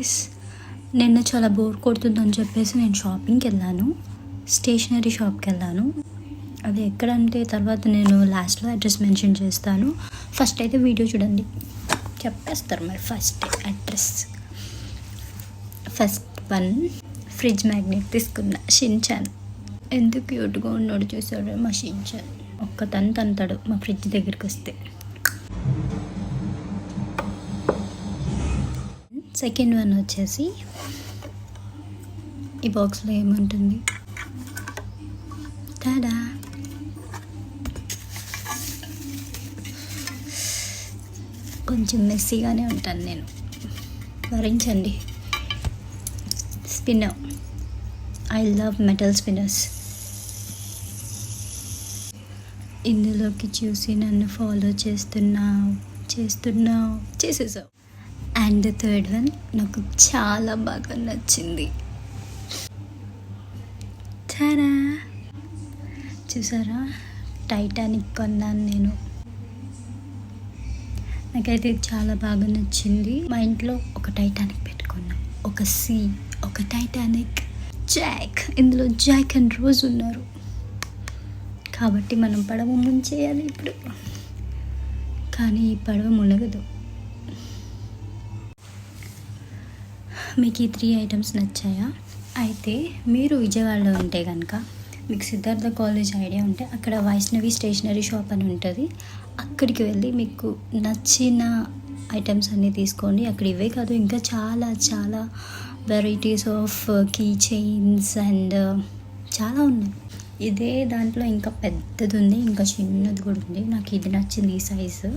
Guys, నిన్న చాలా bore కొడుతుందని చెప్పేసి నేను షాపింగ్కి వెళ్ళాను, స్టేషనరీ షాప్కి వెళ్ళాను. అది ఎక్కడంటే తర్వాత నేను లాస్ట్లో అడ్రస్ మెన్షన్ చేస్తాను. ఫస్ట్ అయితే వీడియో చూడండి, చెప్పేస్తారు మరి. First address, first one fridge magnet తీసుకున్న. షిన్చాన్ ఎంత క్యూట్గా ఉన్నాడు చూసాడు మా షిన్చాన్. ఒక్క తంతాడు మా ఫ్రిడ్జ్ దగ్గరికి వస్తే. సెకండ్ వన్ వచ్చేసి ఈ బాక్స్లో ఏముంటుంది, టాడా, కొంచెం మెస్సీగానే ఉంటాను నేను, భరించండి. Spinner, I love metal spinners. ఇందులోకి చూసి నన్ను ఫాలో చేసేసావు. అండ్ థర్డ్ వన్ నాకు చాలా బాగా నచ్చింది. టాడా, చూసారా, టైటానిక్ కొన్నాను నేను. నాకైతే చాలా బాగా నచ్చింది. మా ఇంట్లో ఒక టైటానిక్ పెట్టుకున్నాం, ఒక సీ, ఒక టైటానిక్, జాక్. ఇందులో జాక్ అండ్ రోజ్ ఉన్నారు కాబట్టి మనం పడవ ముంచేయాలి ఇప్పుడు. కానీ ఈ పడవ మునగదు. మీకు ఈ 3 ఐటమ్స్ నచ్చాయా? అయితే మీరు విజయవాడలో ఉంటే కనుక మీకు సిద్ధార్థ కాలేజ్ ఐడియా ఉంటే అక్కడ వైష్ణవి స్టేషనరీ షాప్ అని ఉంటుంది. అక్కడికి వెళ్ళి మీకు నచ్చిన ఐటమ్స్ అన్నీ తీసుకోండి. అక్కడ ఇవే కాదు, ఇంకా చాలా చాలా varieties of key chains and చాలా ఉన్నాయి. ఇదే దాంట్లో ఇంకా పెద్దది ఉంది, ఇంకా చిన్నది కూడా ఉంది. నాకు ఇది నచ్చింది, ఈ సైజు.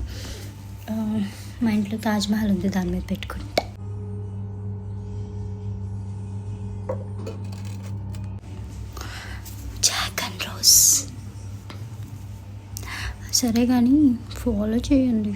మా ఇంట్లో తాజ్మహల్ ఉంది, దాని మీద పెట్టుకుంటా. Jack and rose. సరే కానీ ఫాలో చేయండి.